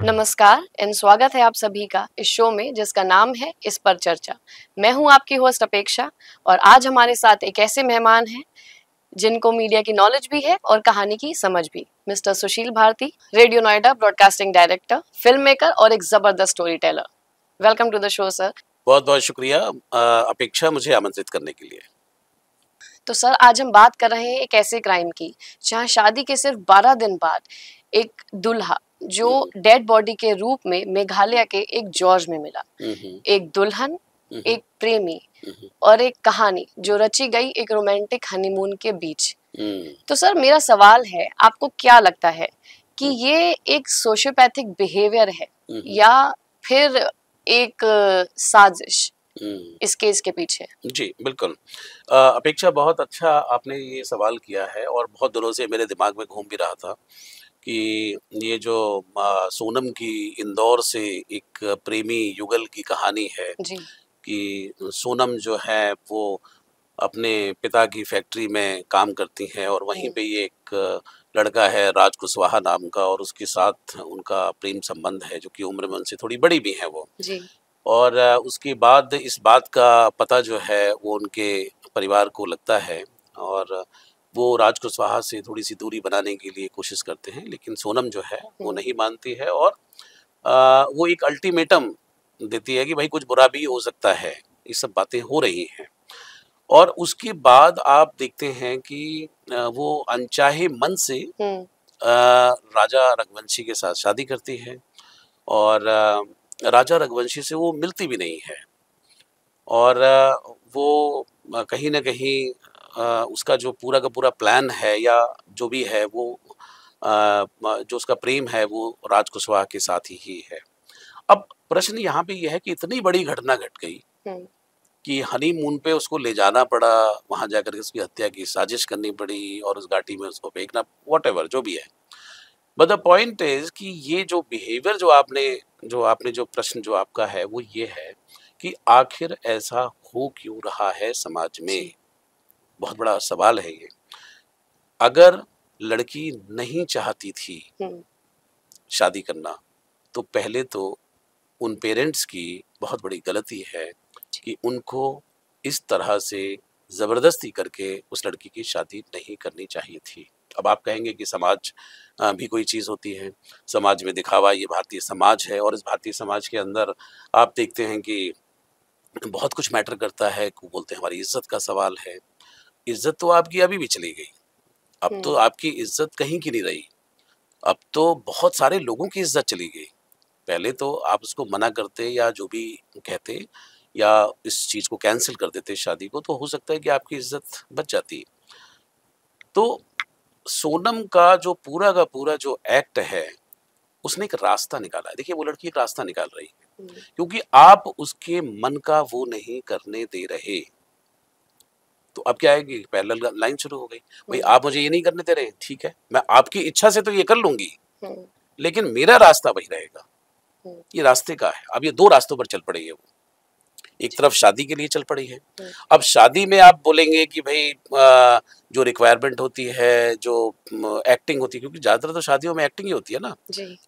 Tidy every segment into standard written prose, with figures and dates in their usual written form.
नमस्कार एंड स्वागत है आप सभी का इस शो में जिसका नाम है इस पर चर्चा। मैं हूं आपकी होस्ट अपेक्षा और आज हमारे साथ एक ऐसे मेहमान हैं जिनको मीडिया की नॉलेज भी है और कहानी की समझ भी। Mister Sushil Bharti, radio Noida broadcasting director, film maker और एक जबरदस्त story teller. Welcome to the show sir. बहुत बहुत शुक्रिया अपेक्षा, मुझे आमंत्रित करने के लिए। तो सर आज हम बात कर रहे हैं एक ऐसे क्राइम की जहां शादी के सिर्फ 12 दिन बाद एक दुल्हा जो डेड बॉडी के रूप में मेघालय के एक जॉर्ज में मिला। एक दुल्हन, एक प्रेमी और एक कहानी जो रची गई एक रोमांटिक हनीमून के बीच। तो सर मेरा सवाल है, आपको क्या लगता है कि ये एक सोशियोपैथिक बिहेवियर है या फिर एक साजिश इस केस के पीछे? जी बिल्कुल। अपेक्षा, बहुत अच्छा आपने ये सवाल किया है और बहुत दिनों से मेरे दिमाग में घूम भी रहा था कि ये जो सोनम की इंदौर से एक प्रेमी युगल की कहानी है जी। कि सोनम जो है वो अपने पिता की फैक्ट्री में काम करती हैं और वहीं पे ये एक लड़का है राज कुशवाहा नाम का और उसके साथ उनका प्रेम संबंध है, जो कि उम्र में उनसे थोड़ी बड़ी भी है वो। जी। और उसके बाद इस बात का पता जो है वो उनके परिवार को लगता है और वो राज कुशवाहा से थोड़ी सी दूरी बनाने के लिए कोशिश करते हैं, लेकिन सोनम जो है वो नहीं मानती है और वो एक अल्टीमेटम देती है कि भाई कुछ बुरा भी हो सकता है, ये सब बातें हो रही हैं। और उसके बाद आप देखते हैं कि वो अनचाहे मन से राजा रघुवंशी के साथ शादी करती है और राजा रघुवंशी से वो मिलती भी नहीं है और वो कहीं ना कहीं उसका जो पूरा का पूरा प्लान है या जो भी है वो जो उसका प्रेम है वो राज कुशवाहा के साथ ही है। अब प्रश्न यहाँ पे यह है कि इतनी बड़ी घटना घट गई कि हनीमून पे उसको ले जाना पड़ा, वहां जाकर के उसकी हत्या की साजिश करनी पड़ी और उस घाटी में उसको फेंकना, वॉटेवर जो भी है। बट द पॉइंट इज कि ये जो बिहेवियर जो प्रश्न जो आपका है वो ये है कि आखिर ऐसा हो क्यों रहा है समाज में। बहुत बड़ा सवाल है ये। अगर लड़की नहीं चाहती थी शादी करना तो पहले तो उन पेरेंट्स की बहुत बड़ी गलती है कि उनको इस तरह से जबरदस्ती करके उस लड़की की शादी नहीं करनी चाहिए थी। अब आप कहेंगे कि समाज भी कोई चीज़ होती है, समाज में दिखावा, ये भारतीय समाज है और इस भारतीय समाज के अंदर आप देखते हैं कि बहुत कुछ मैटर करता है। को बोलते हैं हमारी इज्जत का सवाल है। इज्जत तो आपकी अभी भी चली गई, अब तो आपकी इज्जत कहीं की नहीं रही, अब तो बहुत सारे लोगों की इज्जत चली गई। पहले तो आप उसको मना करते या जो भी कहते या इस चीज़ को कैंसिल कर देते शादी को, तो हो सकता है कि आपकी इज्जत बच जाती। तो सोनम का पूरा जो एक्ट है उसने एक रास्ता निकाला है। देखिए वो लड़की एक रास्ता निकाल रही है क्योंकि आप उसके मन का वो नहीं करने दे रहे। तो अब क्या है कि पैरेलल लाइन शुरू हो गई, भाई आप मुझे ये नहीं करने दे रहे, ठीक है मैं आपकी इच्छा से तो ये कर लूंगी लेकिन मेरा रास्ता वही रहेगा। ये रास्ते का है। अब ये दो रास्तों पर चल पड़ी है वो। एक तरफ शादी के लिए चल पड़ी है। अब शादी में आप बोलेंगे कि भाई जो रिक्वायरमेंट होती है, जो एक्टिंग होती है, क्योंकि ज्यादातर तो शादियों में एक्टिंग ही होती है ना।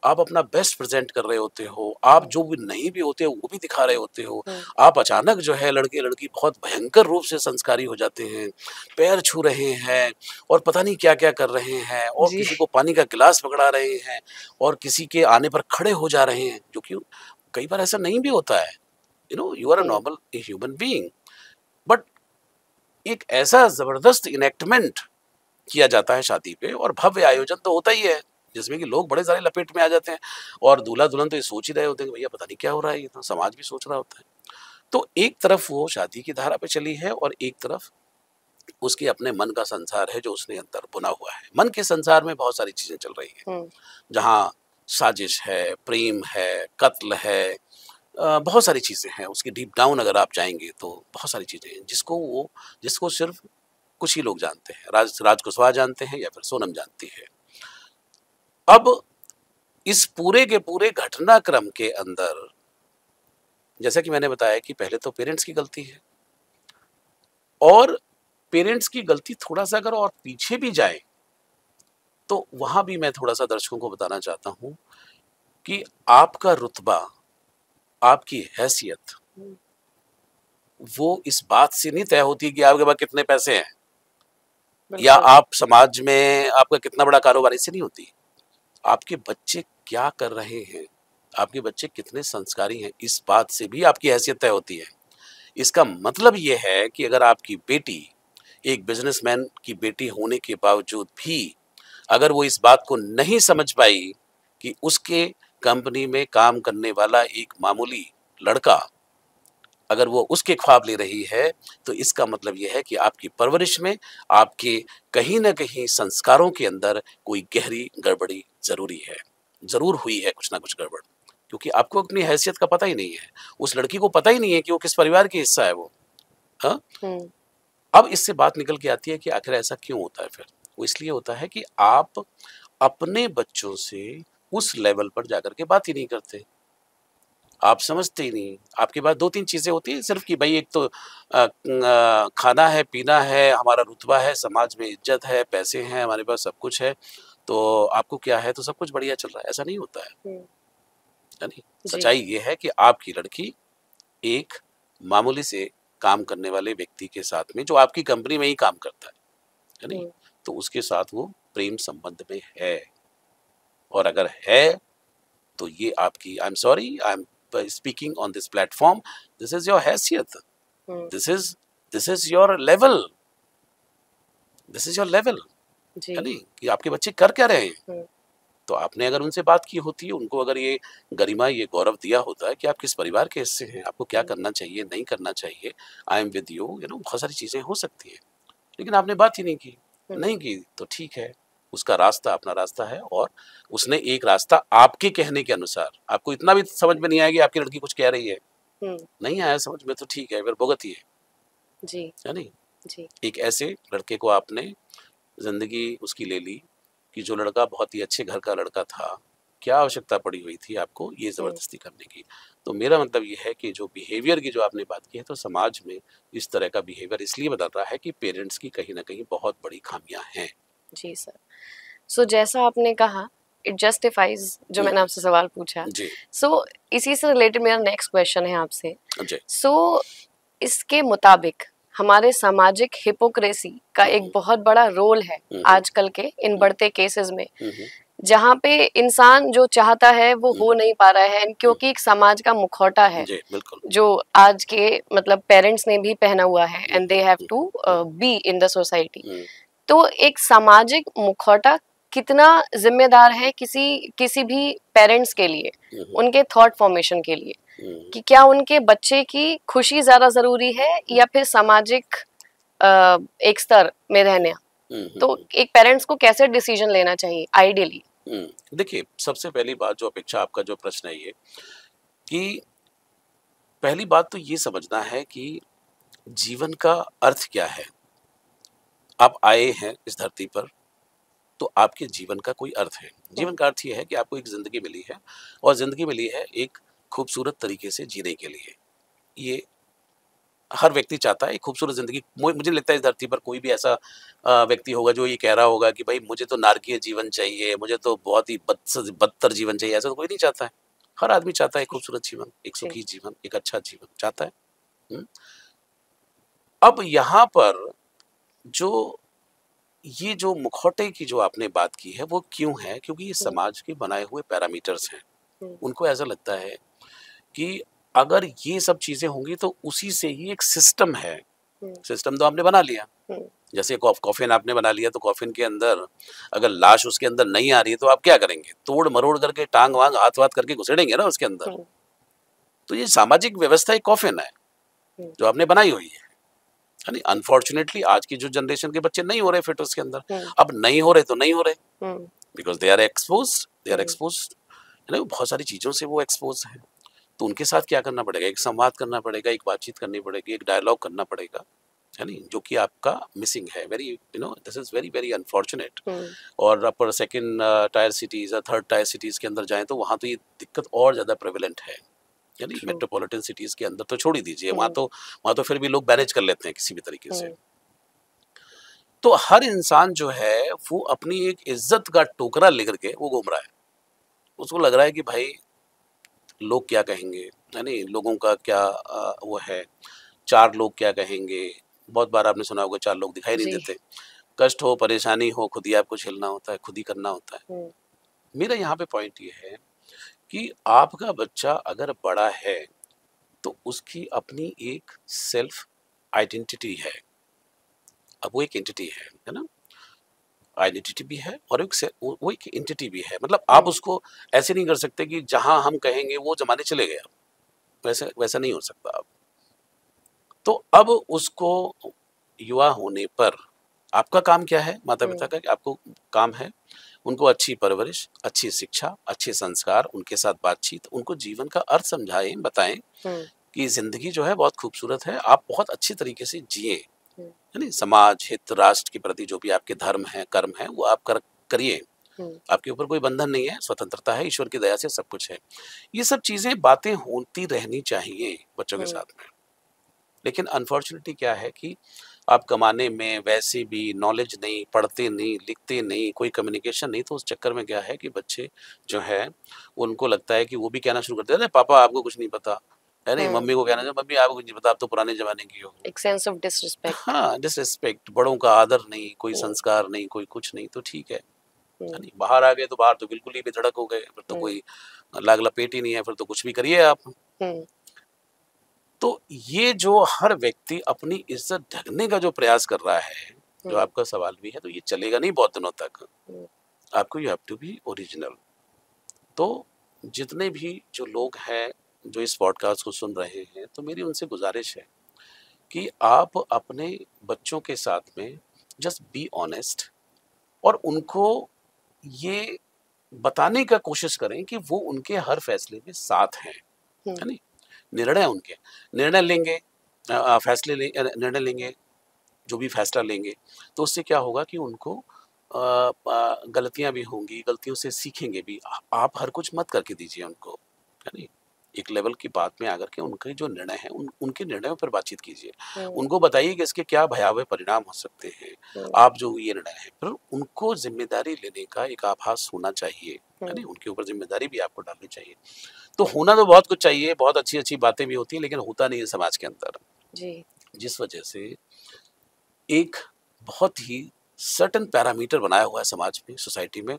आप अपना बेस्ट प्रेजेंट कर रहे होते हो, आप जो भी नहीं भी होते हो वो भी दिखा रहे होते हो। आप अचानक जो है लड़के लड़की बहुत भयंकर रूप से संस्कारी हो जाते हैं, पैर छू रहे हैं और पता नहीं क्या क्या कर रहे हैं और किसी को पानी का गिलास पकड़ा रहे हैं और किसी के आने पर खड़े हो जा रहे हैं, जो कि कई बार ऐसा नहीं भी होता है। you are a normal human being, but एक ऐसा जबरदस्त इनेक्टमेंट किया जाता है शादी पे और भव्य आयोजन तो होता ही है जिसमें कि लोग बड़े सारे लपेट में आ जाते हैं और दूल्हा दुल्हन तो ये सोच ही रहे होते हैं कि भैया पता नहीं क्या हो रहा है, ये तो समाज भी सोच रहा होता है। तो एक तरफ वो शादी की धारा पे चली है और एक तरफ उसके अपने मन का संसार है जो उसने अंदर बुना हुआ है। मन के संसार में बहुत सारी चीजें चल रही हैं, जहाँ साजिश है, प्रेम है, कत्ल है, बहुत सारी चीज़ें हैं। उसकी डीप डाउन अगर आप जाएंगे तो बहुत सारी चीज़ें हैं जिसको सिर्फ कुछ ही लोग जानते हैं। राज कुशवाहा जानते हैं या फिर सोनम जानती है। अब इस पूरे के पूरे घटनाक्रम के अंदर जैसा कि मैंने बताया कि पहले तो पेरेंट्स की गलती है और पेरेंट्स की गलती थोड़ा सा अगर और पीछे भी जाए तो वहां भी मैं थोड़ा सा दर्शकों को बताना चाहता हूं कि आपका रुतबा, आपकी हैसियत वो इस बात से नहीं तय होती कि आपके पास कितने पैसे हैं या आप समाज में आपका कितना बड़ा कारोबार, इससे नहीं होती। आपके बच्चे क्या कर रहे हैं, आपके बच्चे कितने संस्कारी हैं, इस बात से भी आपकी हैसियत तय होती है। इसका मतलब ये है कि अगर आपकी बेटी एक बिजनेसमैन की बेटी होने के बावजूद भी अगर वो इस बात को नहीं समझ पाई कि उसके कंपनी में काम करने वाला एक मामूली लड़का अगर वो उसके ख्वाब ले रही है, तो इसका मतलब ये है कि आपकी परवरिश में, आपके कहीं ना कहीं संस्कारों के अंदर कोई गहरी गड़बड़ी जरूरी है, जरूर हुई है कुछ ना कुछ गड़बड़, क्योंकि आपको अपनी हैसियत का पता ही नहीं है, उस लड़की को पता ही नहीं है कि वो किस परिवार की हिस्सा है वो। हाँ, अब इससे बात निकल के आती है कि आखिर ऐसा क्यों होता है। फिर वो इसलिए होता है कि आप अपने बच्चों से उस लेवल पर जाकर के बात ही नहीं करते, आप समझते ही नहीं। आपके पास 2-3 चीजें होती हैं सिर्फ कि भाई एक तो खाना है, पीना है, हमारा रुतबा है, समाज में इज्जत है, पैसे हैं, हमारे पास सब कुछ है, तो आपको क्या है, तो सब कुछ बढ़िया चल रहा है। ऐसा नहीं होता है नहीं। सच्चाई ये है कि आपकी लड़की एक मामूली से काम करने वाले व्यक्ति के साथ में, जो आपकी कंपनी में ही काम करता है नहीं, तो उसके साथ वो प्रेम संबंध में है। और अगर है तो ये आपकी, I am sorry, I am speaking on this platform, this is your हैसियत, this is your level, this is your level, यानी कि आपके बच्चे कर क्या रहे हैं। तो आपने अगर उनसे बात की होती है, उनको अगर ये गरिमा, ये गौरव दिया होता है कि आप किस परिवार के हिस्से हैं, आपको क्या करना चाहिए, नहीं करना चाहिए, आई एम विद यू, बहुत सारी चीजें हो सकती है, लेकिन आपने बात ही नहीं की। नहीं की तो ठीक है, उसका रास्ता अपना रास्ता है, और उसने एक रास्ता आपके कहने के अनुसार, आपको इतना भी समझ में नहीं आएगी आपकी लड़की कुछ कह रही है, नहीं आया समझ में तो ठीक है, फिर भुगत ही है नहीं। एक ऐसे लड़के को आपने जिंदगी उसकी ले ली कि जो लड़का बहुत ही अच्छे घर का लड़का था, क्या आवश्यकता पड़ी हुई थी आपको ये जबरदस्ती करने की। तो मेरा मतलब ये है कि जो बिहेवियर की जो आपने बात की है, तो समाज में इस तरह का बिहेवियर इसलिए बदल रहा है कि पेरेंट्स की कहीं ना कहीं बहुत बड़ी खामियां हैं। जी सर। सो जैसा आपने कहा, इट जस्टिफाइज जो मैंने आपसे सवाल पूछा। सो इसी से रिलेटेड मेरा नेक्स्ट क्वेश्चन है आपसे। सो इसके मुताबिक हमारे सामाजिक हिपोक्रेसी का एक बहुत बड़ा रोल है आजकल के इन बढ़ते केसेस में, जहाँ पे इंसान जो चाहता है वो हो नहीं पा रहा है, क्योंकि एक समाज का मुखौटा है जो आज के मतलब पेरेंट्स ने भी पहना हुआ है, and they have to be in the society. तो एक सामाजिक मुखौटा कितना जिम्मेदार है किसी भी पेरेंट्स के लिए, उनके थॉट फॉर्मेशन के लिए, कि क्या उनके बच्चे की खुशी ज्यादा जरूरी है या फिर सामाजिक एक स्तर में रहना। तो एक पेरेंट्स को कैसे डिसीजन लेना चाहिए आइडियली। देखिए, सबसे पहली बात जो अपेक्षा, आपका जो प्रश्न है ये, कि पहली बात तो ये समझना है कि जीवन का अर्थ क्या है। आप आए हैं इस धरती पर, तो आपके जीवन का कोई अर्थ है। जीवन का अर्थ ये है कि आपको एक जिंदगी मिली है, और जिंदगी मिली है एक खूबसूरत तरीके से जीने के लिए। ये हर व्यक्ति चाहता है एक खूबसूरत जिंदगी। मुझे लगता है इस धरती पर कोई भी ऐसा व्यक्ति होगा जो ये कह रहा होगा कि भाई मुझे तो नारकीय जीवन चाहिए, मुझे तो बहुत ही बदतर जीवन चाहिए। ऐसा तो कोई नहीं चाहता है। हर आदमी चाहता है एक खूबसूरत जीवन, एक सुखी जीवन, एक अच्छा जीवन चाहता है। अब यहाँ पर ये जो मुखौटे की जो आपने बात की है, वो क्यों है? क्योंकि ये समाज के बनाए हुए पैरामीटर्स हैं। उनको ऐसा लगता है कि अगर ये सब चीजें होंगी तो उसी से ही एक सिस्टम है। सिस्टम तो आपने बना लिया, जैसे कॉफिन आपने बना लिया, तो कॉफिन के अंदर अगर लाश उसके अंदर नहीं आ रही है तो आप क्या करेंगे? तोड़ मरोड़ करके, टांग वांग हाथ वाथ करके घुसेड़ेंगे ना उसके अंदर। तो ये सामाजिक व्यवस्था एक कॉफिन है जो आपने बनाई हुई है। अनफॉर्चुनेटली आज की जो जनरेशन के बच्चे नहीं हो रहे फिट उसके अंदर। अब नहीं हो रहे तो नहीं हो रहे, बिकॉज दे आर एक्सपोज्ड, बहुत सारी चीजों से वो एक्सपोज है। तो उनके साथ क्या करना पड़ेगा? एक संवाद करना पड़ेगा, एक बातचीत करनी पड़ेगी, एक डायलॉग करना पड़ेगा, है नहीं, जो कि आपका मिसिंग है। Very this is very very unfortunate. और अपर सेकंड टायर सिटीज या थर्ड टायर सिटीज के अंदर जाएं तो वहाँ तो ये दिक्कत और ज्यादा प्रेवलेंट है। यानी मेट्रोपॉलिटन सिटीज के अंदर तो छोड़ ही दीजिए, वहाँ तो फिर भी लोग मैनेज कर लेते हैं किसी भी तरीके से। तो हर इंसान जो है वो अपनी एक इज्जत का टोकरा लेकर के वो घूम रहा है। उसको लग रहा है कि भाई लोग क्या कहेंगे, है नहीं, लोगों का क्या वो है, 4 लोग क्या कहेंगे। बहुत बार आपने सुना होगा 4 लोग दिखाई नहीं जी। देते। कष्ट हो, परेशानी हो, खुद ही आपको झेलना होता है, खुद ही करना होता है। मेरा यहाँ पे पॉइंट ये है कि आपका बच्चा अगर बड़ा है तो उसकी अपनी एक सेल्फ आइडेंटिटी है। अब वो एक एंटिटी है ना, आइडेंटिटी भी है और वो एक एंटिटी भी है। मतलब आप उसको ऐसे नहीं कर सकते कि जहां हम कहेंगे वो जमाने चले गए, वैसे वैसा नहीं हो सकता। अब तो अब उसको युवा होने पर आपका काम क्या है, माता पिता का, कि आपको काम है उनको अच्छी परवरिश, अच्छी शिक्षा, अच्छे संस्कार, उनके साथ बातचीत, उनको जीवन का अर्थ समझाएं, बताएं कि जिंदगी जो है बहुत खूबसूरत है, आप बहुत अच्छी तरीके से जिए, है नहीं, समाज हित, राष्ट्र के प्रति जो भी आपके धर्म है, कर्म है, वो आप करिए। आपके ऊपर कोई बंधन नहीं है, स्वतंत्रता है, ईश्वर की दया से सब कुछ है। ये सब चीजें, बातें होती रहनी चाहिए बच्चों के साथ में। लेकिन अनफॉर्चुनेटली क्या है कि आप कमाने में वैसे भी नॉलेज नहीं, पढ़ते नहीं, लिखते नहीं, कोई कम्युनिकेशन नहीं, तो उस चक्कर में क्या है कि बच्चे जो है उनको लगता है कि वो भी कहना शुरू कर देते हैं, पापा आपको कुछ नहीं पता, है नहीं, मम्मी को कहना, मम्मी आपको कुछ नहीं पता, आप तो पुराने जमाने की हो। एक सेंस ऑफ डिसरिस्पेक्ट। हाँ, डिसरिस्पेक्ट, बड़ों का आदर नहीं, कोई संस्कार नहीं, कोई कुछ नहीं, तो ठीक है नहीं। बाहर आ गए तो बाहर तो बिल्कुल ही बेधड़क हो गए, फिर तो कोई लाग लपेट ही नहीं है, फिर तो कुछ भी करिए आप। तो ये जो हर व्यक्ति अपनी इज्जत ढकने का जो प्रयास कर रहा है, जो आपका सवाल भी है, तो ये चलेगा नहीं बहुत दिनों तक। आपको you have to be original. तो जितने भी जो लोग हैं जो इस पॉडकास्ट को सुन रहे हैं, तो मेरी उनसे गुजारिश है कि आप अपने बच्चों के साथ में जस्ट बी ऑनेस्ट और उनको ये बताने का कोशिश करें कि वो उनके हर फैसले में साथ हैं, है नहीं। निर्णय उनके, निर्णय लेंगे, निर्णय लेंगे, जो भी फैसला लेंगे, तो उससे क्या होगा कि उनको गलतियां भी होंगी, गलतियों से सीखेंगे भी। आप हर कुछ मत करके दीजिए उनको, है नहीं। एक लेवल की बात में आकर के उनके जो निर्णय है, उनके निर्णयों पर बातचीत कीजिए, उनको बताइए कि इसके क्या भयावह परिणाम हो सकते हैं, आप जो ये निर्णय है, पर उनको जिम्मेदारी लेने का एक आभास होना चाहिए, है नहीं। उनके ऊपर जिम्मेदारी भी आपको डालनी चाहिए। तो होना तो बहुत कुछ चाहिए, बहुत अच्छी अच्छी बातें भी होती हैं, लेकिन होता नहीं है समाज के अंदर जी। जिस वजह से एक बहुत ही सर्टेन पैरामीटर बनाया हुआ है समाज में, सोसाइटी में,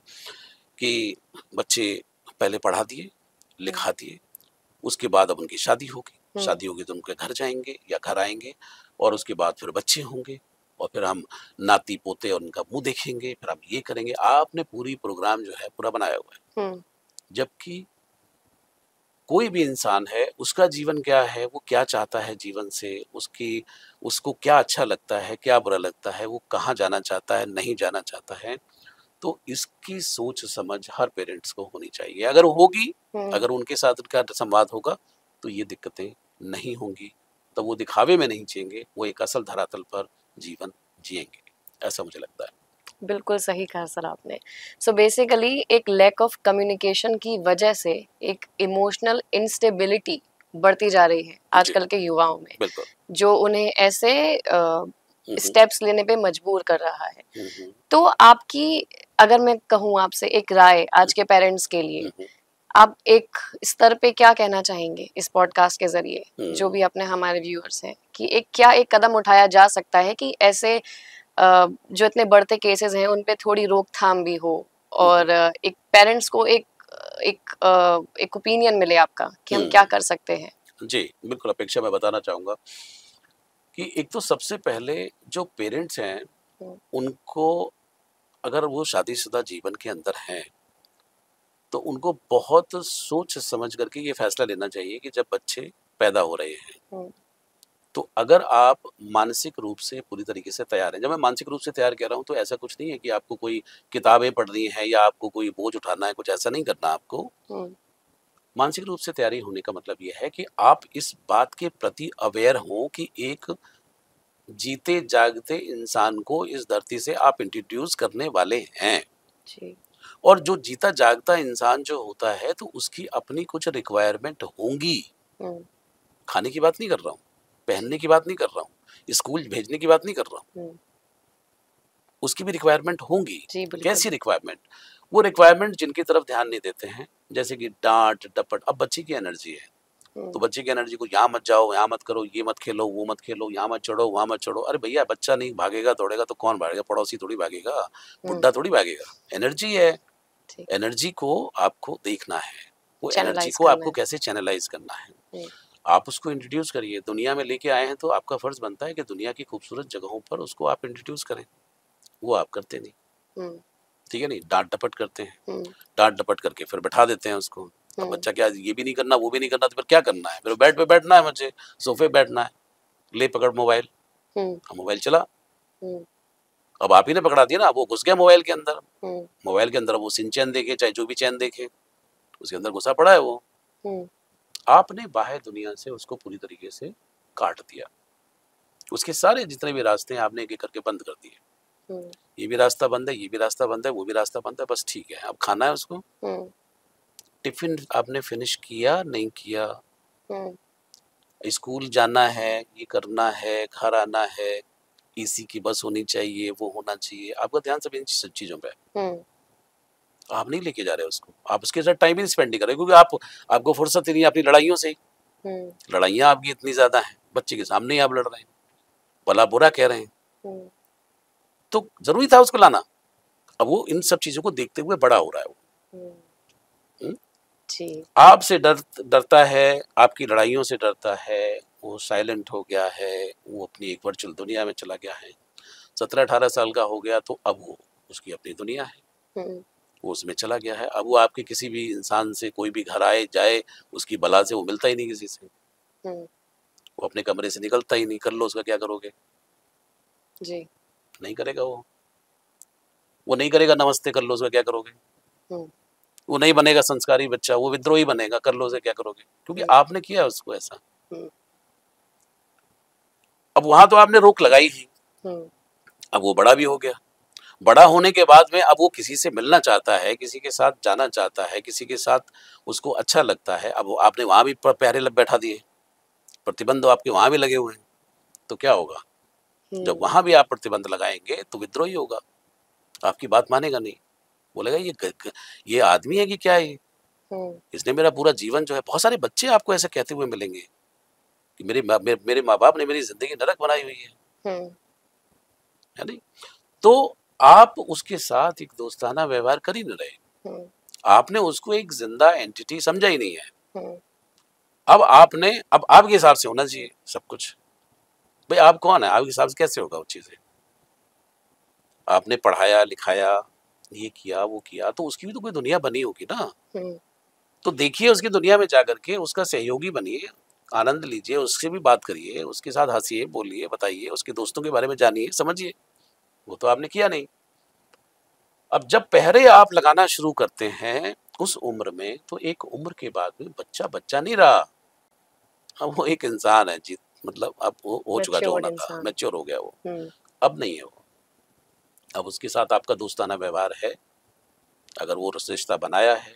कि बच्चे पहले पढ़ा दिए, लिखा दिए, उसके बाद अब उनकी शादी होगी, शादी होगी तो उनके घर जाएंगे या घर आएंगे, और उसके बाद फिर बच्चे होंगे, और फिर हम नाती पोते और उनका मुंह देखेंगे, फिर हम ये करेंगे। आपने पूरी प्रोग्राम जो है पूरा बनाया हुआ है, जबकि कोई भी इंसान है, उसका जीवन क्या है, वो क्या चाहता है जीवन से, उसको क्या अच्छा लगता है, क्या बुरा लगता है, वो कहाँ जाना चाहता है, नहीं जाना चाहता है, तो इसकी सोच समझ हर पेरेंट्स को होनी चाहिए। अगर होगी, अगर उनके साथ उनका संवाद होगा, तो ये दिक्कतें नहीं होंगी, तो वो दिखावे में नहीं जिएंगे, वो एक असल धरातल पर जीवन जिएंगे, ऐसा मुझे लगता है। बिल्कुल सही कहा सर आपने। सो बेसिकली एक लैक ऑफ कम्युनिकेशन की वजह से एक इमोशनल इंस्टेबिलिटी बढ़ती जा रही है आजकल के युवाओं में, जो उन्हें ऐसे स्टेप्स लेने पे मजबूर कर रहा है। तो आपकी, अगर मैं कहूँ आपसे एक राय आज के पेरेंट्स के लिए, आप एक स्तर पे क्या कहना चाहेंगे इस पॉडकास्ट के जरिए, जो भी अपने हमारे व्यूअर्स हैं, कि एक कदम उठाया जा सकता है कि ऐसे जो इतने बढ़ते केसेस हैं उन पे थोड़ी रोकथाम भी हो, और एक पेरेंट्स को एक ओपिनियन मिले आपका कि हम क्या कर सकते हैं। जी बिल्कुल, अपेक्षा मैं बताना चाहूँगा कि एक तो सबसे पहले जो पेरेंट्स हैं, उनको, अगर वो शादीशुदा जीवन के अंदर हैं, तो उनको बहुत सोच समझ करके ये फैसला लेना चाहिए कि जब बच्चे पैदा हो रहे हैं, तो अगर आप मानसिक रूप से पूरी तरीके से तैयार हैं। जब मैं मानसिक रूप से तैयार कह रहा हूँ, तो ऐसा कुछ नहीं है कि आपको कोई किताबें पढ़नी है या आपको कोई बोझ उठाना है, कुछ ऐसा नहीं करना आपको। मानसिक रूप से तैयारी होने का मतलब यह है कि आप इस बात के प्रति अवेयर हों कि एक जीते जागते इंसान को इस धरती से आप इंट्रोड्यूस करने वाले हैं जी। और जो जीता जागता इंसान जो होता है, तो उसकी अपनी कुछ रिक्वायरमेंट होंगी। खाने की बात नहीं कर रहा हूँ, पहनने की बात नहीं कर रहा हूँ, स्कूल भेजने की बात नहीं कर रहा हूँ, उसकी भी रिक्वायरमेंट होंगी। कैसी रिक्वायरमेंट? वो रिक्वायरमेंट जिनकी तरफ ध्यान नहीं देते हैं, जैसे कि डांट डपट, अब बच्चे की एनर्जी है तो बच्चे की एनर्जी को यहाँ मत जाओ, यहाँ मत करो, ये मत खेलो, वो मत खेलो, यहाँ मत चढ़ो, वहाँ मत चढ़ो। अरे भैया बच्चा नहीं भागेगा दौड़ेगा तो कौन भागेगा? पड़ोसी थोड़ी भागेगा, बुड्ढा थोड़ी भागेगा। एनर्जी है, एनर्जी को आपको देखना है, वो एनर्जी को आपको कैसे चैनलाइज करना है। आप उसको इंट्रोड्यूस करिए। दुनिया में लेके आए हैं तो आपका फर्ज बनता है कि दुनिया की खूबसूरत जगहों पर उसको आप इंट्रोड्यूस करें। वो आप करते नहीं, ठीक है नहीं, डांट डपट करते हैं, डांट डपट करके फिर बैठा देते हैं उसको। अब बच्चा क्या, ये भी नहीं करना वो भी नहीं करना, तो फिर क्या करना है? फिर बेड पे बैठना है, मुझे सोफे बैठना है, ले पकड़ मोबाइल, मोबाइल चला। अब आप ही ने पकड़ा दिया ना, वो घुस गया मोबाइल के अंदर। मोबाइल के अंदर वो सिंचैन देखे चाहे जो भी चैन देखे, उसके अंदर घुसा पड़ा है वो। आपने बाहर दुनिया से उसको पूरी तरीके से काट दिया, उसके सारे जितने भी रास्ते हैं आपने एक एक करके बंद कर दिए। ये भी रास्ता बंद है, ये भी रास्ता बंद है, वो भी रास्ता बंद है, बस ठीक है अब खाना है उसको। टिफिन आपने फिनिश किया नहीं किया, स्कूल जाना है, ये करना है, घर आना है, इसी की बस होनी चाहिए, वो होना चाहिए, आपका ध्यान सब इन चीजों पे है। आप नहीं लेके जा रहे उसको, आप उसके साथ टाइम ही स्पेंड नहीं कर रहे, क्योंकि आपको फुर्सत ही नहीं अपनी लड़ाइयों से। लड़ाइयाँ आपकी इतनी ज्यादा हैं, बच्चे के सामने ही आप लड़ रहे हैं, भला बुरा कह रहे हैं, तो जरूरी था उसको लाना। अब वो इन सब चीजों को देखते हुए बड़ा हो रहा है वो। आपसे डरता है, आपकी लड़ाइयों से डरता है, वो साइलेंट हो गया है, वो अपनी एक वर्चुअल दुनिया में चला गया है। 17-18 साल का हो गया तो अब वो उसकी अपनी दुनिया है, वो उसमें चला गया है। अब वो आपके किसी भी इंसान से, कोई भी घर आए जाए, उसकी बला से वो मिलता ही नहीं किसी से, वो अपने कमरे से निकलता ही नहीं। कर लो उसका क्या करोगे जी? नहीं करेगा वो नहीं करेगा। नमस्ते कर लो उसका क्या करोगे? वो नहीं बनेगा संस्कारी बच्चा, वो विद्रोही बनेगा। कर लो उसे क्या करोगे? क्योंकि आपने किया उसको ऐसा। अब वहां तो आपने रोक लगाई थी, अब वो बड़ा भी हो गया। बड़ा होने के बाद में अब वो किसी से मिलना चाहता है, किसी के साथ जाना चाहता है, किसी के साथ उसको अच्छा लगता है। अब आपने वहां भी पहरे बैठा दिए, प्रतिबंध आपके वहां भी लगे हुए हैं, तो क्या होगा? जब वहां भी आप प्रतिबंध लगाएंगे तो विद्रोही होगा, आपकी बात मानेगा नहीं, बोलेगा ये आदमी है कि क्या है, इसने मेरा पूरा जीवन जो है। बहुत सारे बच्चे आपको ऐसा कहते हुए मिलेंगे कि मेरे माँ बाप ने मेरी जिंदगी नरक बनाई हुई है नहीं? तो आप उसके साथ एक दोस्ताना व्यवहार कर ही नहीं रहे, आपने उसको एक जिंदा एंटिटी समझा ही नहीं है। अब आपके हिसाब से होना चाहिए सब कुछ। भाई आप कौन है? आपके हिसाब से कैसे होगा वो चीजें? आपने पढ़ाया लिखाया, ये किया वो किया, तो उसकी भी तो कोई दुनिया बनी होगी ना। तो देखिए उसकी दुनिया में जाकर के उसका सहयोगी बनिए, आनंद लीजिए, उससे भी बात करिए, उसके साथ हंसिए, बोलिए, बताइए, उसके दोस्तों के बारे में जानिए, समझिए। वो तो आपने किया नहीं। अब जब पहरे आप लगाना शुरू करते हैं उस उम्र में, तो एक उम्र के बाद में बच्चा बच्चा नहीं रहा, अब वो एक इंसान है जी। मतलब अब वो हो चुका जो होना था, मैच्योर हो गया वो। अब नहीं है वो। अब उसके साथ आपका दोस्ताना व्यवहार है, अगर वो रिश्ता बनाया है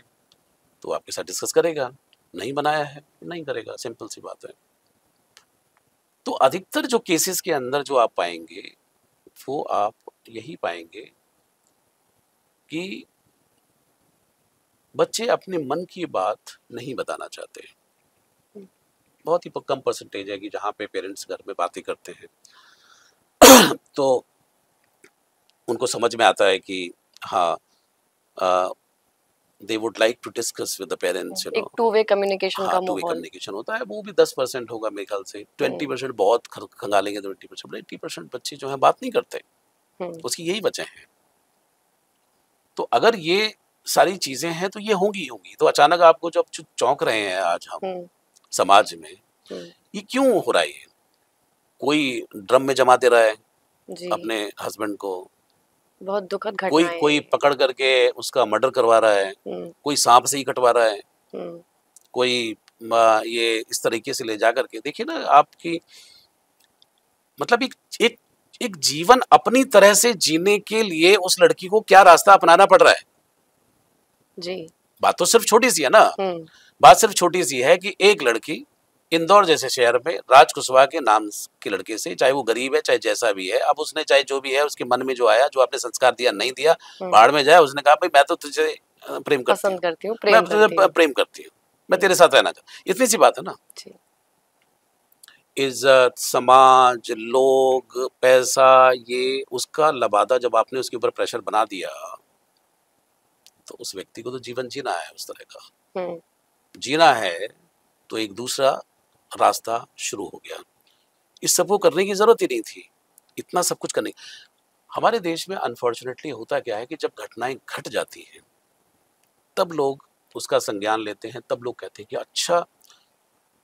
तो आपके साथ डिस्कस करेगा, नहीं बनाया है नहीं करेगा, सिंपल सी बात है। तो अधिकतर जो केसेस के अंदर जो आप पाएंगे वो आप यही पाएंगे कि बच्चे अपने मन की बात नहीं बताना चाहते। बहुत ही कम परसेंटेज है कि जहाँ पे पेरेंट्स घर में बातें करते हैं तो उनको समझ में आता है कि हाँ they would like to discuss with the parents, you know, एक टू वे कम्युनिकेशन का टू वे कम्युनिकेशन होता है। वो भी 10% होगा मेरे ख्याल से। 20% बहुत खंगालेंगे, 20%, 80% बच्चे जो है बात नहीं करते, उसकी यही वजह है। तो अगर ये सारी चीजें हैं तो ये होंगी। तो अचानक आपको जब चौंक रहे हैं आज हम समाज में, ये क्यों हो रहा है? कोई ड्रम में जमा दे रहा है अपने हस्बैंड को, बहुत दुखद घटना है। कोई पकड़ करके उसका मर्डर करवा रहा है, कोई सांप से ही कटवा रहा है, कोई ये इस तरीके से ले जा करके। देखिए ना, आपकी मतलब एक जीवन अपनी तरह से जीने के लिए उस लड़की को क्या रास्ता अपनाना पड़ रहा है जी। बात तो सिर्फ छोटी सी है ना, बात सिर्फ छोटी सी है कि एक लड़की इंदौर जैसे शहर में राज कुशवाहा के नाम के लड़के से, चाहे वो गरीब है चाहे जैसा भी है, अब उसने चाहे जो भी है उसके मन में जो आया, जो आपने संस्कार दिया नहीं दिया, भाड़ में जाए, उसने कहा भाई मैं तो तुझे प्रेम पसंद करती हूँ, मैं तुझे प्रेम करती हूँ, मैं तेरे साथ रहना चाहती हूँ, इतनी सी बात है ना। इज्जत, समाज, लोग, पैसा, ये उसका लबादा जब आपने उसके ऊपर प्रेशर बना दिया तो उस व्यक्ति को तो जीवन जीना है उस तरह का, जीना है तो एक दूसरा रास्ता शुरू हो गया। इस सब को करने की जरूरत ही नहीं थी, इतना सब कुछ करने। हमारे देश में अनफॉर्चुनेटली होता क्या है कि जब घटनाएं घट जाती हैं तब लोग उसका संज्ञान लेते हैं, तब लोग कहते हैं कि अच्छा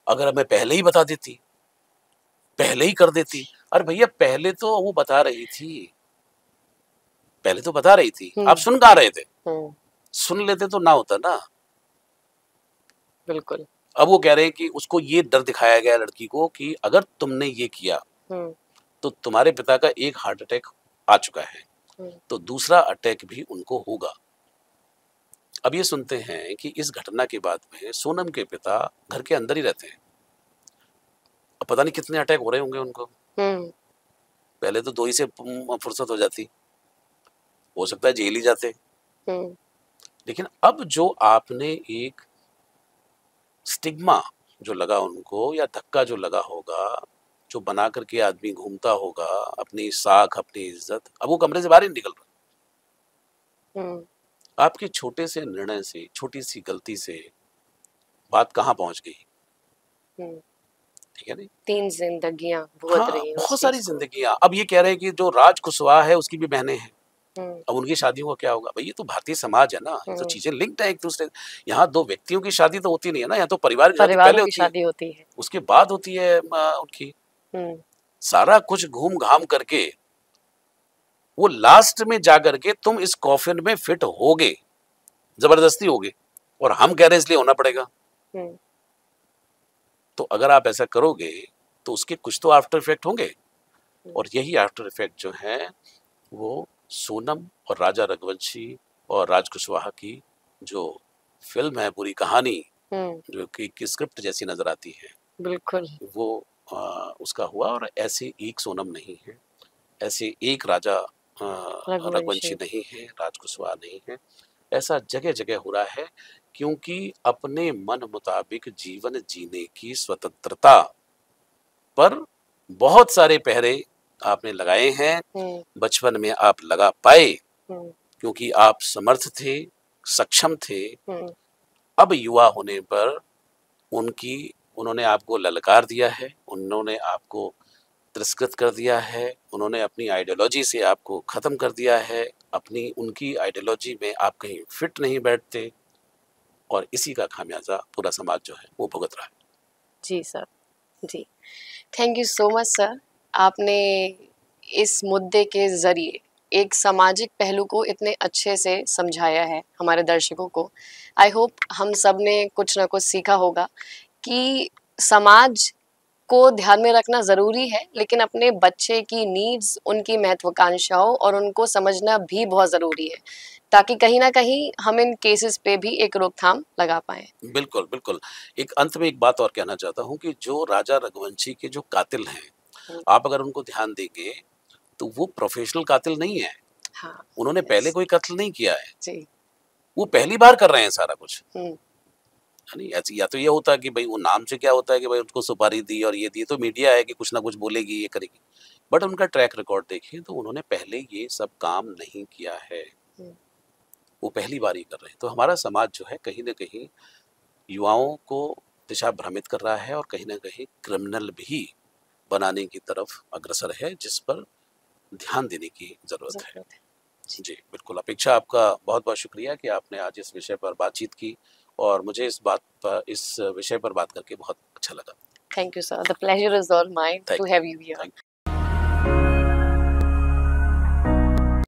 अगर हमें पहले ही बता देती, पहले ही कर देती। अरे भैया पहले तो वो बता रही थी, पहले तो बता रही थी, आप सुन कहाँ रहे थे? सुन लेते तो ना होता ना। बिल्कुल। अब वो कह रहे हैं कि उसको ये डर दिखाया गया लड़की को कि अगर तुमने ये किया तो तुम्हारे पिता का एक हार्ट अटैक आ चुका है तो दूसरा अटैक भी उनको होगा। अब ये सुनते हैं कि इस घटना के बाद में सोनम के पिता घर के अंदर ही रहते हैं, अब पता नहीं कितने अटैक हो रहे होंगे उनको। पहले तो 2 ही से फुर्सत हो जाती, हो सकता है जेल ही जाते। लेकिन अब जो आपने एक स्टिग्मा जो लगा उनको, या धक्का जो लगा होगा, जो बना करके आदमी घूमता होगा अपनी साख अपनी इज्जत, अब वो कमरे से बाहर ही निकल रहा। आपके छोटे से निर्णय से, छोटी सी गलती से बात कहाँ पहुंच गई, ठीक है नहीं? 3 जिंदगियां भुगत रही हैं, बहुत सारी जिंदगियां। अब ये कह रहे हैं कि जो राज कुशवाहा है उसकी भी बहनें हैं, अब उनकी शादियों का क्या होगा? भाई ये तो भारतीय समाज है ना, ये तो चीजें लिंक्ड है एक दूसरे। यहाँ 2 व्यक्तियों की शादी तो होती नहीं है ना, यहाँ तो परिवार की पहले शादी होती है, उसके बाद होती है उनकी। सारा कुछ घूम घाम करके वो लास्ट में जाकर के तुम इस कॉफिन में फिट होगे, जबरदस्ती होगे, और हम कह रहे हैं इसलिए होना पड़ेगा। तो अगर आप ऐसा करोगे तो उसके कुछ तो आफ्टर इफेक्ट होंगे, और यही आफ्टर इफेक्ट जो है वो सोनम और राजा रघुवंशी और राज कुशवाहा की जो फिल्म है, पूरी कहानी जो कि स्क्रिप्ट जैसी नजर आती है, बिल्कुल वो उसका हुआ। और ऐसे एक सोनम नहीं है, ऐसे एक राजा रघुवंशी नहीं है, राज कुशवाहा नहीं है, ऐसा जगह जगह हो रहा है, क्योंकि अपने मन मुताबिक जीवन जीने की स्वतंत्रता पर बहुत सारे पहरे आपने लगाए हैं। बचपन में आप लगा पाए क्योंकि आप समर्थ थे, सक्षम थे। अब युवा होने पर उन्होंने आपको ललकार दिया है, उन्होंने आपको तिरस्कृत कर दिया है, उन्होंने अपनी आइडियोलॉजी से आपको खत्म कर दिया है, उनकी आइडियोलॉजी में आप कहीं फिट नहीं बैठते, और इसी का खामियाजा पूरा समाज जो है वो भुगत रहा है। जी सर, जी thank you so much sir. आपने इस मुद्दे के जरिए एक सामाजिक पहलू को इतने अच्छे से समझाया है हमारे दर्शकों को। आई होप हम सब ने कुछ ना कुछ सीखा होगा कि समाज को ध्यान में रखना ज़रूरी है, लेकिन अपने बच्चे की नीड्स, उनकी महत्वाकांक्षाओं और उनको समझना भी बहुत ज़रूरी है, ताकि कहीं ना कहीं हम इन केसेस पे भी एक रोकथाम लगा पाएं। बिल्कुल बिल्कुल। एक अंत में एक बात और कहना चाहता हूँ कि जो राजा रघुवंशी के जो कातिल हैं, आप अगर उनको ध्यान देंगे तो वो प्रोफेशनल कातिल नहीं है। हाँ, उन्होंने पहले कोई कत्ल नहीं किया है जी। वो पहली बार कर रहे हैं सारा कुछ। नहीं ऐसी, या तो ये होता है कि भाई वो नाम से क्या होता है कि भाई उसको सुपारी दी और ये दी, तो मीडिया है कि कुछ ना कुछ बोलेगी, ये करेगी, बट उनका ट्रैक रिकॉर्ड देखिए तो उन्होंने पहले ये सब काम नहीं किया है, वो पहली बार ही कर रहे हैं। तो हमारा समाज जो है कहीं ना कहीं युवाओं को दिशा भ्रमित कर रहा है और कहीं ना कहीं क्रिमिनल भी बनाने की तरफ अग्रसर है, जिस पर ध्यान देने की जरूरत है। जी बिल्कुल। अपेक्षा, आपका बहुत बहुत शुक्रिया कि आपने आज इस विषय पर बातचीत की, और मुझे इस विषय पर बात करके बहुत अच्छा लगा। Thank you, sir. The pleasure is all mine to have you here.